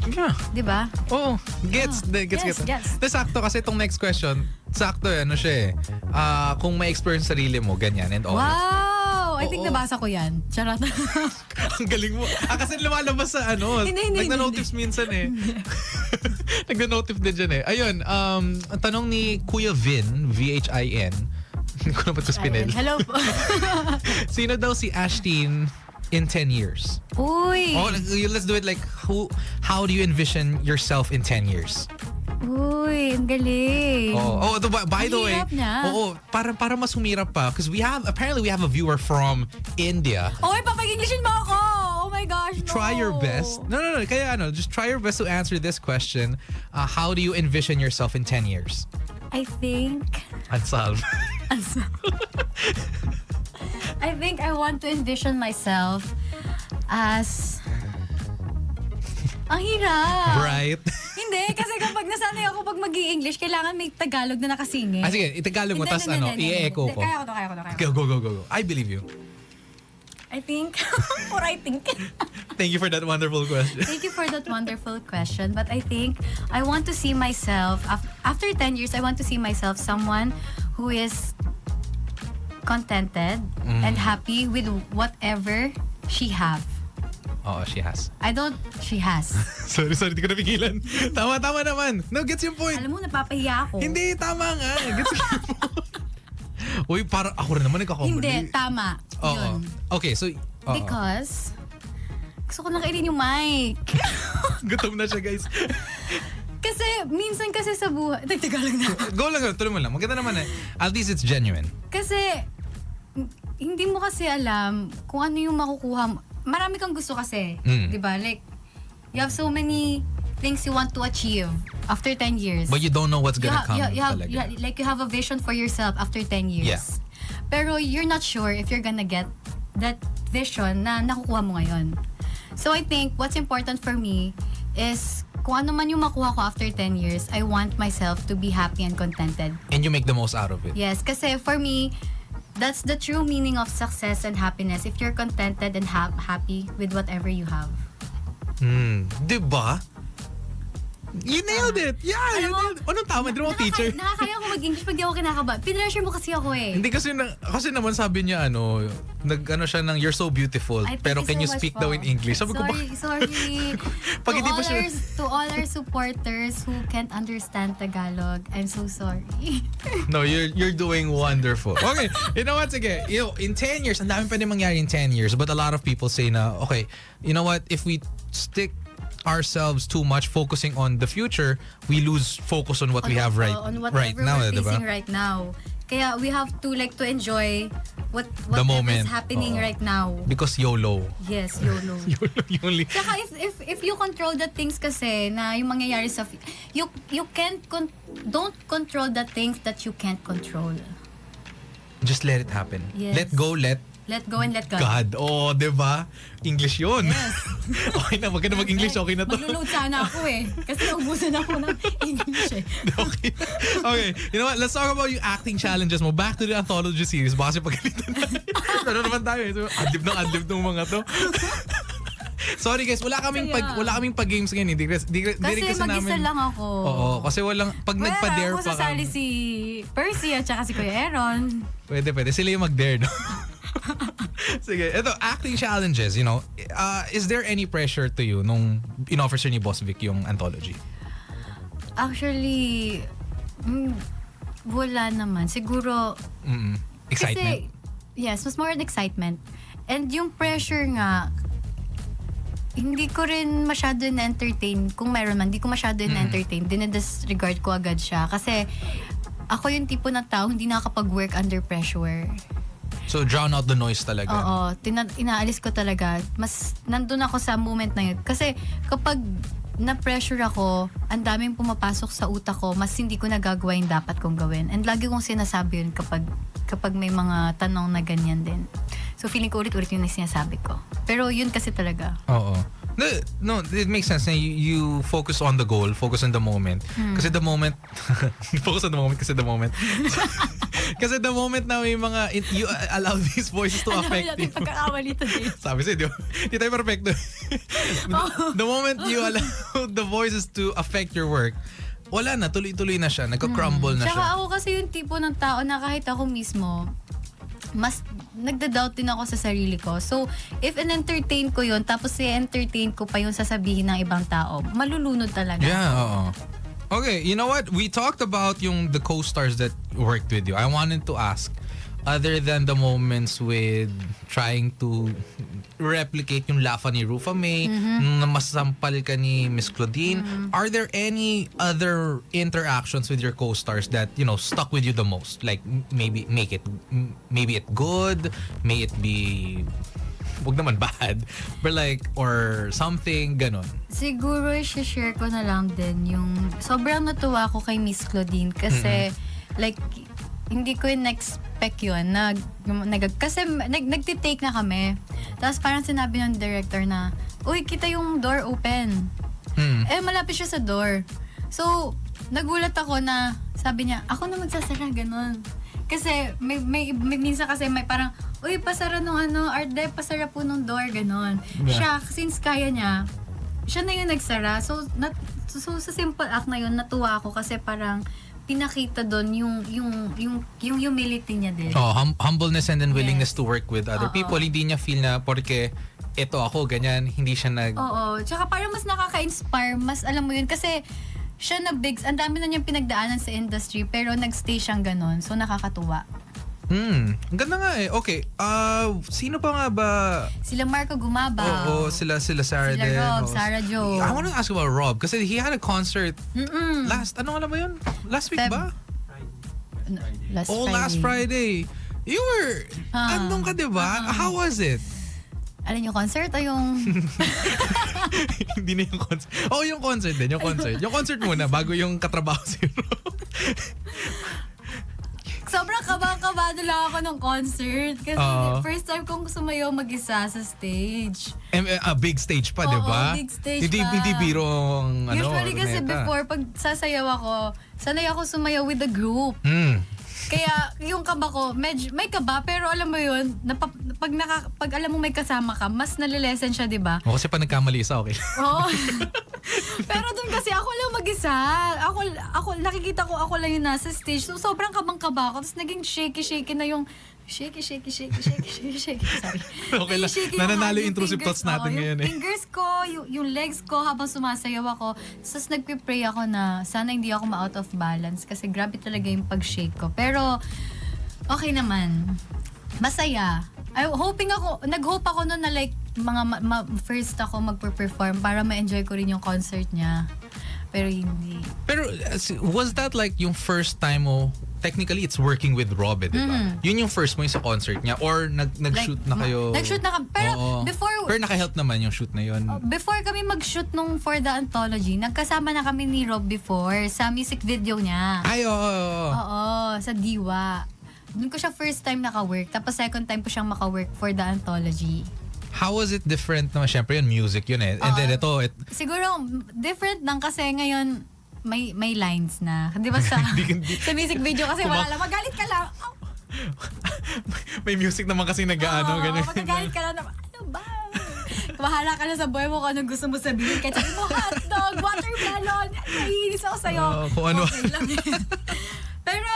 Yeah. 'di ba? Oh, gets. Yes. Tapos sakto kasi itong next question, sakto ano siya eh. Kung may experience sa sarili mo, ganyan and all. Wow! I think Oo. nabasa ko 'yan. Charot. Ang galing mo. Kasi lumalabas sa ano. Hindi. Nagna-notice minsan eh. Nagna-notice din dyan eh. Ayun, ang tanong ni Kuya Vin, V-H-I-N. Hindi ko na ba't spinel. Hello po. Sino daw si Ashtin in 10 years? Uy! Oh, let's do it like, how do you envision yourself in 10 years? Uy, ang galing. Oh, by the Ang way, hirap na. para mas humirap pa because apparently we have a viewer from India. Oy, papag-Englishin mo ako! Oh my gosh, no. Try your best. No. Kaya just try your best to answer this question. How do you envision yourself in 10 years? I think Unsolved. I think I want to envision myself as ang hirap. Right? Hindi, kasi kapag nasanay ako pag mag-i-English, kailangan may Tagalog na nakasingit. Sige, itagalog mo, Hindi, tas hindi. i-echo ko. Kaya ko to. Go. I believe you. I think, or I think. Thank you for that wonderful question. Thank you for that wonderful question. But I think I want to see myself, after 10 years, I want to see myself someone who is contented and happy with whatever she have. Oo, she has. She has. Sorry, di ko napigilan. Tama naman. No, gets yung point. Alam mo, napapahiya ako. Hindi, tama nga. Gets yung point. Uy, parang ako rin naman nagkakamali. Hindi, tama. Oo. Yun. Okay, so... Because, gusto ko na kainin yung mic. Gutom na siya, guys. Kasi, minsan kasi sa buhay, Tagalog na. Go lang, tuloy mo lang. Maganda naman eh. At least it's genuine. Kasi, hindi mo kasi alam kung ano yung makukuha mo. Marami kang gusto kasi. Di ba? Like, you have so many things you want to achieve after 10 years. But you don't know what's gonna come talaga. Like, you have a vision for yourself after 10 years. Yeah. Pero you're not sure if you're gonna get that vision na nakukuha mo ngayon. So I think what's important for me is kung ano man yung makuha ko after 10 years, I want myself to be happy and contented. And you make the most out of it. Yes, kasi for me, that's the true meaning of success and happiness. If you're contented and happy with whatever you have. Diba? You nailed it! Yeah! You Alam mo, nailed it. Anong tama? Hindi mo teacher. Nakakaya ko mag-English pag di ako kinakaba. Pinressure mo kasi ako eh. Hindi kasi naman sabi niya nag-ano siya ng you're so beautiful Ay, thank pero you can so you much speak po. daw in English? Sabi ko ba? Sorry. Pag hindi pa siya- To all our supporters who can't understand Tagalog, I'm so sorry. No, you're doing wonderful. Okay, you know what? Sige, in 10 years, ang dami pa rin mangyari in 10 years. But a lot of people say na, okay, you know what? If we stick ourselves too much focusing on the future, we lose focus on what we have right on right whatever now, we're diba? facing right now. Kaya we have to to enjoy The whatever moment. is happening Oo. right now. Because YOLO. Yes, YOLO. YOLO, you only... Tsaka if you control the things kasi na yung mangyayari sa you can't don't control the things that you can't control. Just let it happen. Yes. Let go, let Let go and let God. God. Oh, diba? English yun. Yes. Okay na, wag ka na mag-English. Okay na to. Maglulod sana ako eh. Kasi naubusan ako ng English eh. Okay. Okay. You know what? Let's talk about yung acting challenges mo. Back to the anthology series. Baka kasi pagalitan tayo. Ano naman tayo? So, adlib ng mga to. Sorry guys, wala kaming pag-games ngayon. Di rin kasi mag-isa namin. lang ako. Oo, kasi pag nagpa-dare Ako pa sasali kami. si Percy at saka si Kuya Aaron. Pwede. Sila yung mag-dare, no? Sige, ito, acting challenges, you know. Is there any pressure to you nung in-offer sir ni Boss Vic yung anthology? Actually, wala naman. Siguro, Excitement? kasi, yes, mas more on excitement. And yung pressure nga, hindi ko rin masyado na-entertain. Kung meron man, hindi ko masyado na-entertain. Dinidisregard ko agad siya. Kasi, ako yung tipo ng tao, hindi nakakapag-work under pressure. So, drown out the noise talaga. Oo, inaalis ko talaga. Mas nandun ako sa moment na yun. Kasi kapag na-pressure ako, ang daming pumapasok sa utak ko, mas hindi ko nagagawa yung dapat kong gawin. And lagi kong sinasabi yun kapag may mga tanong na ganyan din. So feeling ko ulit-ulit yun na sinasabi ko. Pero yun kasi talaga. Oo. No, it makes sense. You focus on the goal, focus on the moment. Kasi the moment, focus on the moment kasi the moment. Kasi the moment na may mga, you allow these voices to affect you. Natin pagkakamali today. Sabi sa'yo, di tayo perfecto. The moment you allow the voices to affect your work, wala na, tuloy-tuloy na siya, nagka-crumble na Tsaka siya. ako kasi yung tipo ng tao na kahit ako mismo, mas nagda-doubt din ako sa sarili ko. So, if in-entertain ko yun, tapos i-entertain ko pa yung sasabihin ng ibang tao, malulunod talaga. Yeah, oo. Okay, you know what? We talked about the co-stars that worked with you. I wanted to ask, other than the moments with trying to replicate yung lafa ni Rufa May, na masampal ka ni Miss Claudine, are there any other interactions with your co-stars that, stuck with you the most? Like, maybe it good, may it be, wag naman bad, but or something, ganon. Siguro, share ko na lang din yung sobrang natuwa ko kay Miss Claudine kasi hindi ko in-expect yun. Kasi nagtitake na kami. Tapos parang sinabi ng director na, uy, kita yung door open. Malapit siya sa door. So, nagulat ako na, sabi niya, ako na magsasara, ganon. Kasi may minsan kasi may parang, uy, pasara nung Arde, pasara po nung door, ganon. Yeah. Siya, since kaya niya, siya na yung nagsara. So sa simple act na yun, natuwa ako kasi parang pinakita doon yung humility niya din. Oh, humbleness and then willingness Yes. to work with other Oo. people. Hindi niya feel na porque ito ako, ganyan, hindi siya Oo. Tsaka parang mas nakaka-inspire, mas alam mo yun, kasi siya na bigs, ang dami na niyang pinagdaanan sa industry, pero nagstay siyang ganon. So nakakatuwa. Ang ganda nga eh. Okay, sino pa nga ba? Sila Marco Gumabaw. Oo, sila Sarah Sila din. Rob, Oo. Sarah Jo. I want to ask about Rob kasi he had a concert ano nga ba yun? Last week Feb- ba? Last Oh, Friday. last Friday. You were, andun ka diba? How was it? Alin yung concert o yung... Hindi na yung concert. Oh, yung concert din, yung concert. Yung concert muna bago yung katrabaho si Rob. Sobrang kabang-kabado lang ako ng concert. Kasi Oo. first time kong sumayaw mag-isa sa stage. A big stage pa, Oo, diba? big stage hindi, pa. Hindi birong, Usually kasi Luneta. before, pag sasayaw ako, sanay ako sumayaw with the group. Kaya yung kaba ko, may kaba, pero alam mo yun, pag alam mo may kasama ka, mas nalilesen siya, di ba? O, kasi pa nagkamali isa, okay. Oo. Pero dun kasi ako lang mag-isa. Ako, nakikita ko ako lang yung nasa stage. So, sobrang kabang-kaba ako. Tapos naging shaky na yung shaky. Sorry. Okay lang. Naging shaky Nananalo yung yung intrusive fingers thoughts natin ko, ngayon eh. Yung fingers ko, yung legs ko habang sumasayaw ako. Tapos nagpipray ako na sana hindi ako ma-out of balance kasi grabe talaga yung pag-shake ko. Pero, okay naman. Masaya. Nag-hope ako noon na like, first ako magpe-perform para ma-enjoy ko rin yung concert niya. Pero hindi. Pero was that like yung first time mo, technically it's working with Rob, di ba? Yun yung first mo yung sa concert niya or nag-shoot na kayo? Nag-shoot na kami. Pero Oo. before naka-help naman yung shoot na yun. before kami mag-shoot nung For the Anthology, nagkasama na kami ni Rob before sa music video niya. Ay, oo. Oo, sa Diwa. Doon ko siya first time naka-work. Tapos second time ko siyang maka-work for the Anthology. How was it different naman? Siyempre yun, music yun eh. And then ito, Siguro, different lang kasi ngayon may lines na. Di ba sa music video kasi wala lang. Magalit ka lang. Oh, may music naman kasi nag-ano. ganun. magagalit ka lang. Ano ba? Bahala ka na sa buhay mo kung anong gusto mo sabihin. Kahit sabihin mo, hotdog, watermelon. Naiinis ako sa'yo. Kung ano. Okay lang yun. Pero,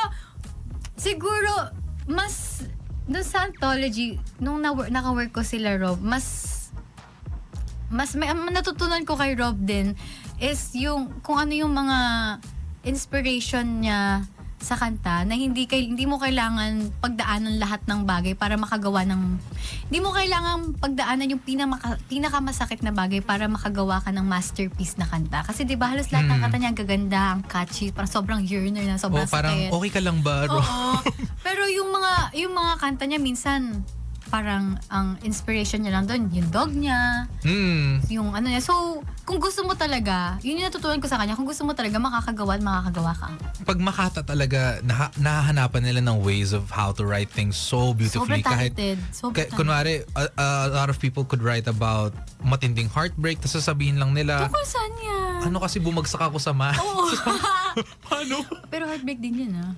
siguro, mas, doon sa Anthology, nung naka-work ko sila, Rob, mas may natutunan ko kay Rob din is yung, kung ano yung mga inspiration niya sa kanta na hindi mo kailangan pagdaanan lahat ng bagay para makagawa ng hindi mo kailangan pagdaanan yung pinakamasakit na bagay para makagawa ka ng masterpiece na kanta kasi 'di ba halos lahat ng kanta niya ang gaganda, ang catchy, parang sobrang yearner na sobrang parang sakit. okay ka lang ba? Oo. Pero yung mga kanta niya minsan parang ang inspiration niya lang doon, yung dog niya, yung ano niya. So, kung gusto mo talaga, yun yung natutunan ko sa kanya, kung gusto mo talaga, makakagawa ka. Pag Makata talaga, nahahanapan nila ng ways of how to write things so beautifully. Sobrang talented. Kunwari, a lot of people could write about matinding heartbreak, tapos sasabihin lang nila, Tungkol saan yan? ano kasi bumagsak ako sa math. Oo. Paano? Pero heartbreak din yun, ah.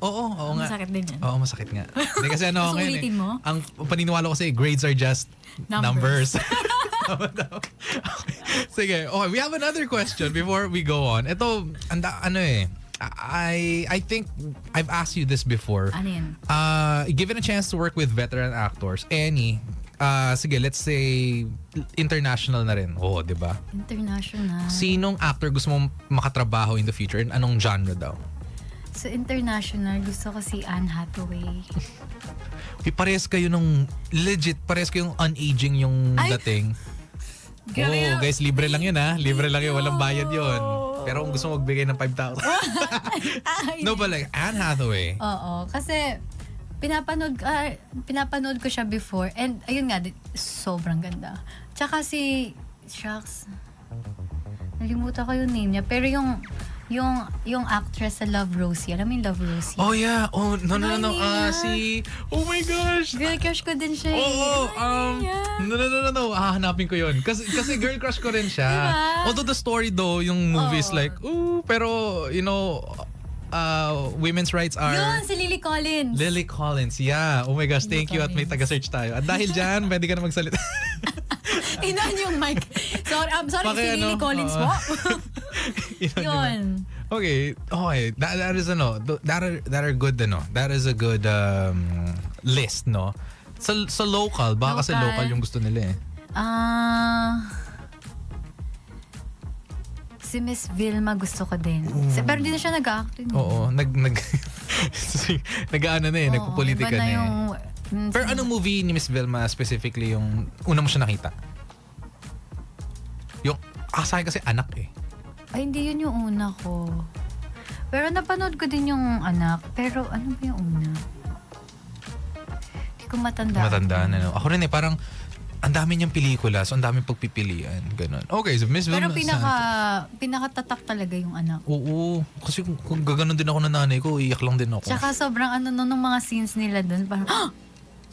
Oo nga. Masakit din yan. Oo, masakit nga. Hindi kasi ano Mas ngayon ulitin mo? Ang paniniwala ko kasi grades are just numbers. Okay. Sige, okay. We have another question before we go on. Ito, I think I've asked you this before. Ano yan? Given a chance to work with veteran actors, any, sige, let's say, international na rin. Oo, di ba? International. Sinong actor gusto mong makatrabaho in the future and anong genre daw? So, international, gusto ko si Anne Hathaway. Parehas kayo parehas kayong unaging yung Ay! dating. Grabe. Oh, guys, libre lang yun ha. Libre lang yun, walang bayad yun. Pero kung gusto mo magbigay ng 5,000. No, but like, Anne Hathaway. Oo, kasi pinapanood ko siya before and ayun nga, sobrang ganda. Tsaka shucks, nalimutan ko yung name niya, pero yung actress sa Love Rosie. Alam mo yung Love Rosie? Oh yeah. Oh, no. Oh my gosh. Girl crush ko din siya. No. Hahanapin ko yun. Kasi girl crush ko rin siya. Diba? Although the story though, yung movie is like, pero, women's rights are... Yun, si Lily Collins. Lily Collins, yeah. Oh my gosh, thank you at may Collins. taga-search tayo. At dahil dyan, pwede ka na magsalita. Inan yung mic. Sorry, si Lily Collins po. Yun. Okay. That is that are good that is a good list, no? Sa local, baka kasi Local. local yung gusto nila eh. Si Miss Vilma gusto ko din. Pero hindi na siya nag-acting. Oo, nag-ano na eh, nagpo-politika iba na eh. Pero anong movie ni Miss Vilma specifically yung una mo siya nakita? Yung sa akin kasi Anak eh. Ay, hindi yun yung una ko. Pero napanood ko din yung Anak. Pero ano ba yung una? Hindi ko matandaan. Matandaan na. Ako rin eh, parang ang dami niyang pelikula, so ang daming pagpipilian. Ganun. Okay, so Miss Vilma. Pero pinakatatak talaga yung Anak. Oo. Kasi kung gaganon din ako ng nanay ko, iyak lang din ako. Tsaka sobrang nung mga scenes nila dun, parang,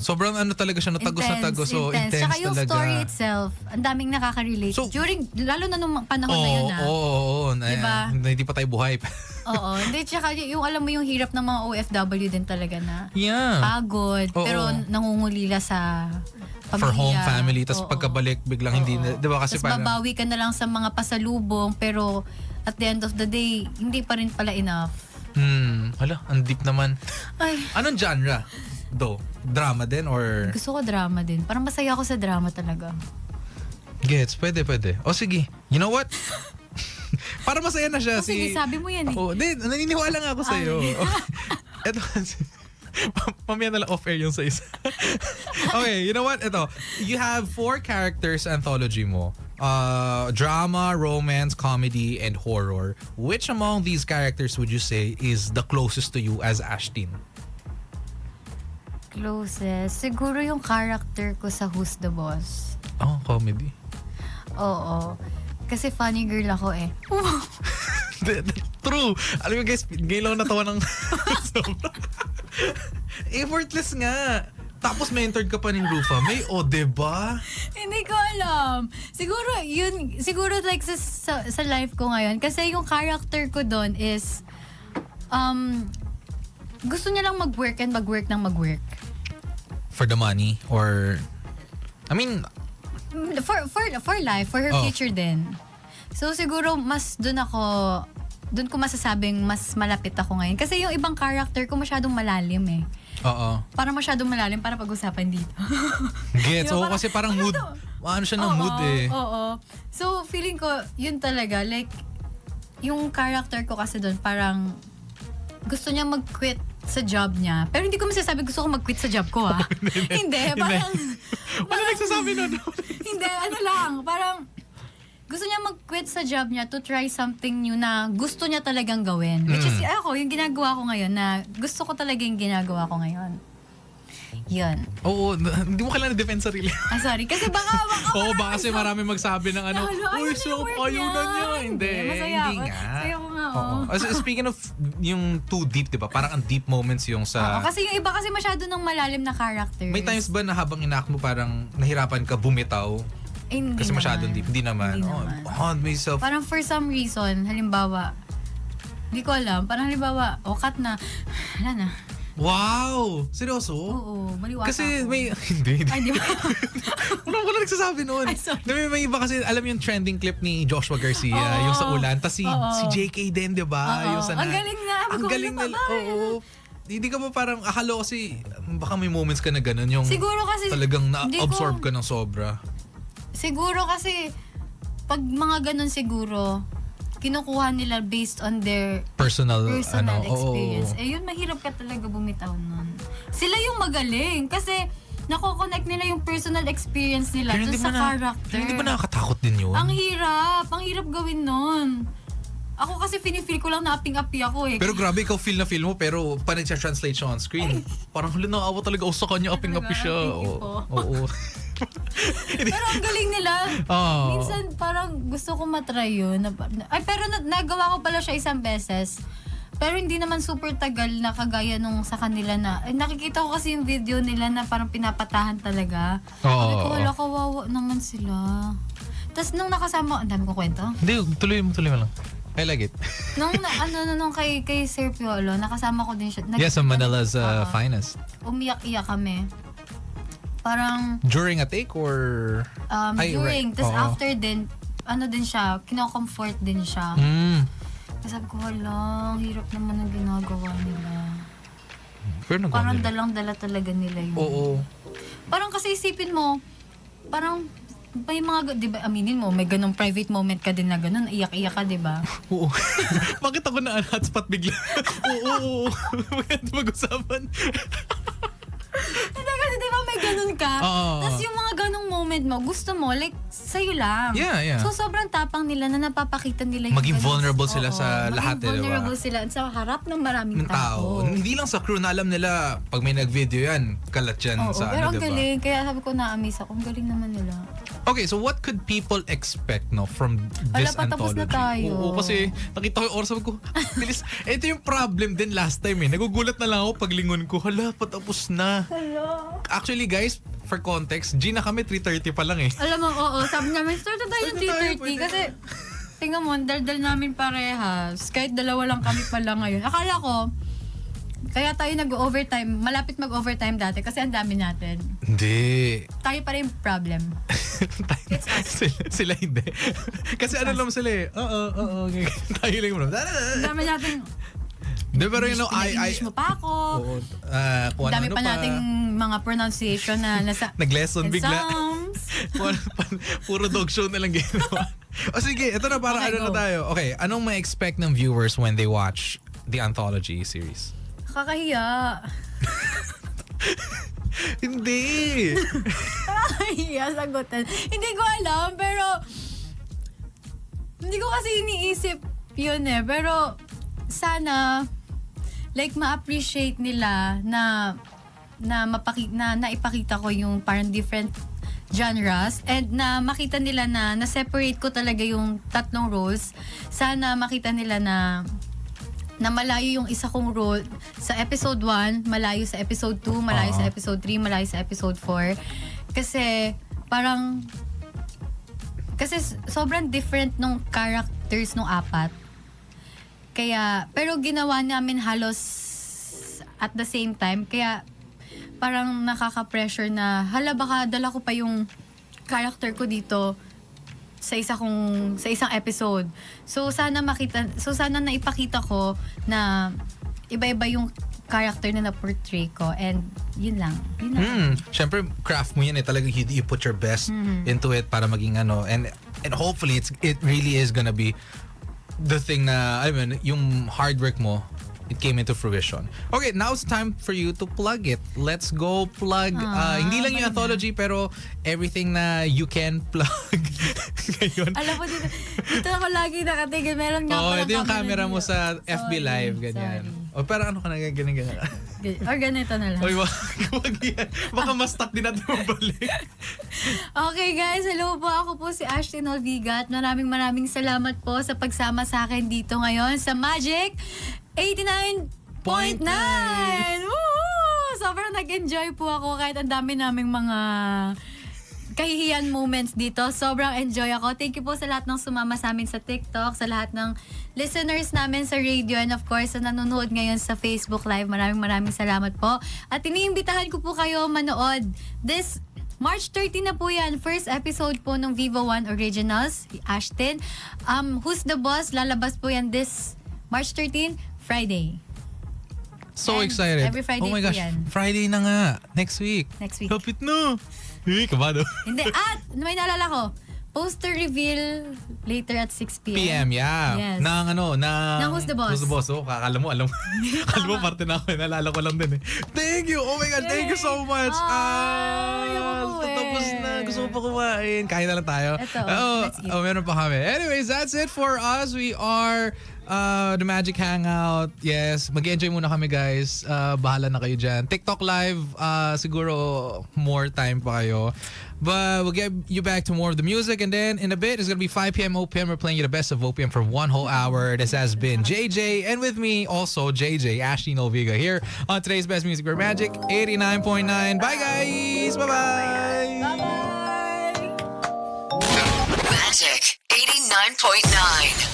Sobrang ano talaga siya, natagos na tagos. So, intense Tsaka yung talaga. story itself, ang daming nakaka-relate. So, lalo na nung panahon na yun Oo. Diba? Hindi pa tayo buhay. Oo. Hindi, tsaka yung alam mo yung hirap ng mga OFW din talaga na Yeah. pagod, Oo. pero nangungulila sa pamilya. For home, family. Tapos Oo. pagkabalik, biglang hindi na. Di ba kasi Tapos babawi ka na lang sa mga pasalubong, pero at the end of the day, hindi pa rin pala enough. Hala, ang deep naman. Ay, Anong genre? Drama din or... gusto ko drama din. Parang masaya ako sa drama talaga. Gets, pwede. O sige, you know what? Para masaya na siya. Sige, sabi mo yan eh. Oo, naniniwala nga ako sa'yo. Ito kasi... Mamaya na lang off-air yung sa isa. Okay, you know what? Ito, you have 4 characters anthology mo. Drama, romance, comedy, and horror. Which among these characters would you say is the closest to you as Ashtin? Closest. Siguro yung character ko sa Who's the Boss. Oh, comedy. Oo. Kasi funny girl ako eh. True. Alam mo guys, ngayon lang natawa ng effortless nga. Tapos mentored ka pa ng Rufa May. O, diba? Hindi ko alam. Siguro like sa life ko ngayon. Kasi yung character ko doon is, gusto niya lang mag-work and mag-work ng mag-work. For the money? Or, I mean, For life, for her Oh. future din. So siguro mas doon ko masasabing mas malapit ako ngayon. Kasi yung ibang character ko masyadong malalim eh. oo. Parang masyadong malalim para pag-usapan dito. Gets. Diba, Oo, kasi parang mood. Ano siya ng mood eh. Oo. So feeling ko, yun talaga. Like, yung character ko kasi doon parang gusto niya mag-quit sa job niya. Pero hindi ko masasabi gusto ko mag-quit sa job ko ha. Hindi. Parang... Ano nagsasabi nun? Hindi, ano lang. Parang gusto niya mag-quit sa job niya to try something new na gusto niya talagang gawin. Which is ako, yung ginagawa ko ngayon na gusto ko talaga yung ginagawa ko ngayon. Yun. Oo, hindi mo kailangan defend sarili. Sorry. Kasi baka Oo, baka kasi marami magsabi ng ano, uy, so ayaw na niya. Hindi, Masaya hindi ako. nga. Masaya ko nga, Oo. Speaking of yung too deep, di ba? Parang ang deep moments yung sa... kasi yung iba kasi masyado ng malalim na characters. May times ba na habang inak mo parang nahirapan ka bumitaw? Eh, hindi Kasi masyadong naman. deep. Hindi naman. Hindi Oh, naman. may self... Parang for some reason, halimbawa, hindi ko alam, parang halimbawa, cut na, wala na. Wow! Seryoso? Oo, maliwata Kasi ako. may... Hindi. Ay, di ba? Wala nagsasabi nun. Ay, sorry. May iba kasi, alam yung trending clip ni Joshua Garcia, Oo. yung sa ulan. Tapos Oo. si JK din, di ba? Oo. Yung sa Ang galing nga. Ang galing nila. Oo. Hindi ka ba parang, akala ko kasi, baka may moments ka na ganun, yung Siguro kasi, talagang hindi na-absorb ko- ka ng sobra. Siguro kasi, pag mga ganun siguro, kinukuha nila based on their Personal experience. oo. Eh, yun, mahirap ka talaga bumitaw nun. Sila yung magaling. Kasi, nako-connect nila yung personal experience nila Pero dun sa character. Hindi ba nakakatakot din yun? Ang hirap. Ang hirap gawin nun. Ako kasi feel ko lang na aping-api ako eh. Pero grabe, ikaw feel na feel mo, pero paano siya translate siya on screen? Parang huli na awa talaga ako sa kanya, aping-api siya. Thank you po. Oo. Pero ang galing nila. Oo. Minsan parang gusto ko matry yun. Pero nagawa ko pala siya isang beses. Pero hindi naman super tagal na kagaya nung sa kanila na, nakikita ko kasi yung video nila na parang pinapatahan talaga. Oo. Sabi ko, wala, kawawa naman sila. Tapos nung nakasama, ang dami ko kwento. Hindi, tuloy mo lang. I like it. Nung kay Sir Piolo, nakasama ko din siya. Yes, sa Manila's Oo. finest. Umiyak-iyak kami. Parang, During a take or... Ay, during, right. tapos Oo. after din, din siya, kino-comfort din siya. Kasi sabi ko, wala, ang hirap naman ang ginagawa nila. Pero nagawa Parang nila. dalang-dala talaga nila yun. Oo. Parang kasi isipin mo, parang may mga, di ba, aminin mo, may ganong private moment ka din na ganon, iyak-iyak ka, di ba? Oo. Bakit ako na hotspot bigla? Oo. Bakit mag-usapan? Hindi kasi di ba may ganon ka? Oo. Tapos yung mga ganong moment mo, gusto mo, like, sa'yo lang. Yeah. So sobrang tapang nila na napapakita nila yung Maging ganun- vulnerable sila sa lahat, maging di ba? vulnerable sila sa harap ng maraming Ng tao. Hindi lang sa crew na alam nila, pag may nag-video yan, kalat yan Oo, sa pero ano, ang diba? galing. Kaya sabi ko na-amaze ako. Ang galing naman nila. Okay, so what could people expect from this patapos anthology? na tayo. Oo, kasi nakita ko yung oras, sabi ko, bilis. Ito yung problem din last time eh. Nagugulat na lang ako pag lingon ko, hala, patapos na. Hello. Actually, guys, for context, G na kami 3:30 pa lang eh. Alam mo, oo. Sabi namin, start na tayo ng 3:30 kasi tingnan mo, daldal namin parehas. Kahit dalawa lang kami pala ngayon. Akala ko, kaya tayo nag-overtime, malapit mag-overtime dati kasi ang dami natin. Hindi. Tayo pa rin problem. sila hindi. Kasi ano lang sila eh. Oo. Tayo lang mo. Ang dami natin, Di, pero you know, English mo pa ako. Oo. Ang dami pa nating mga pronunciation na nasa... Nag-lesson bigla. Exams. Puro dog show na lang ginawa. O sige, ito na para Okay, ano na go. tayo. Okay, anong ma-expect ng viewers when they watch the Anthology series? Kakahiya. Hindi. Kakahiya sagutin. Hindi ko alam, pero... Hindi ko kasi iniisip yun eh. Pero sana... like ma-appreciate nila na naipakita ko yung parang different genres and na makita nila na na-separate ko talaga yung tatlong roles. Sana makita nila na malayo yung isa kong role sa episode 1, malayo sa episode 2, malayo sa episode 3, malayo sa episode 4. Kasi parang sobrang different nung characters nung apat. Kaya, pero ginawa namin halos at the same time. Kaya, parang nakaka-pressure na, hala baka dala ko pa yung character ko dito sa isang episode. So, sana naipakita ko na iba-iba yung character na na-portray ko. And, yun lang. Siyempre, craft mo yan eh. Talaga you put your best into it para maging ano. And hopefully, it really is gonna be the thing na, I mean, yung hard work mo, it came into fruition. Okay, now it's time for you to plug it. Let's go plug. Hindi lang yung Anthology, pero everything na you can plug. Ngayon. Alam mo, dito ako lagi nakatigil. Meron nga palang ito yung camera mo dito. sa FB Live, ganyan. Sorry. O, pero ano ka na, ganyan. Or ganito na lang. Oy, wag yan. Baka ma-stuck din natin mabalik. Okay guys, hello po. Ako po si Ashton Olviga at maraming salamat po sa pagsama sa akin dito ngayon sa Magic 89.9! Woo! Sobrang nag-enjoy po ako kahit ang dami naming mga kahihiyan moments dito. Sobrang enjoy ako. Thank you po sa lahat ng sumama sa amin sa TikTok, sa lahat ng listeners namin sa radio, and of course, sa nanonood ngayon sa Facebook Live. Maraming salamat po. At iniimbitahan ko po kayo manood this March 13 na po yan. First episode po ng Vivo One Originals, Ashton. Who's the Boss? Lalabas po yan this March 13, Friday. So And excited. every Friday oh my po gosh, yan. Friday na nga. Next week. Next week. Kapit na. Kabado. Hindi. At may naalala ko. Poster reveal later at 6 p.m. PM, yeah. Yes. Ng Who's the Boss? Who's the Boss? Oh, alam mo. Alam mo, parte na ako. Nalala ko lang din eh. Thank you! Oh my God, thank you so much! Tapos na. Gusto ko pa kumain. Kain na lang tayo. Ito, let's eat. Meron pa kami. Anyways, that's it for us. We are the Magic Hangout. Yes, mag-enjoy muna kami, guys. Bahala na kayo dyan. TikTok Live, siguro more time pa kayo. But we'll get you back to more of the music, and then in a bit it's gonna be 5 p.m. OPM. We're playing you the best of OPM for 1 whole hour. This has been JJ, and with me also JJ Ashley Noviga here on today's Best Music for Magic 89.9. Bye guys. Bye bye. Bye-bye. Magic 89.9.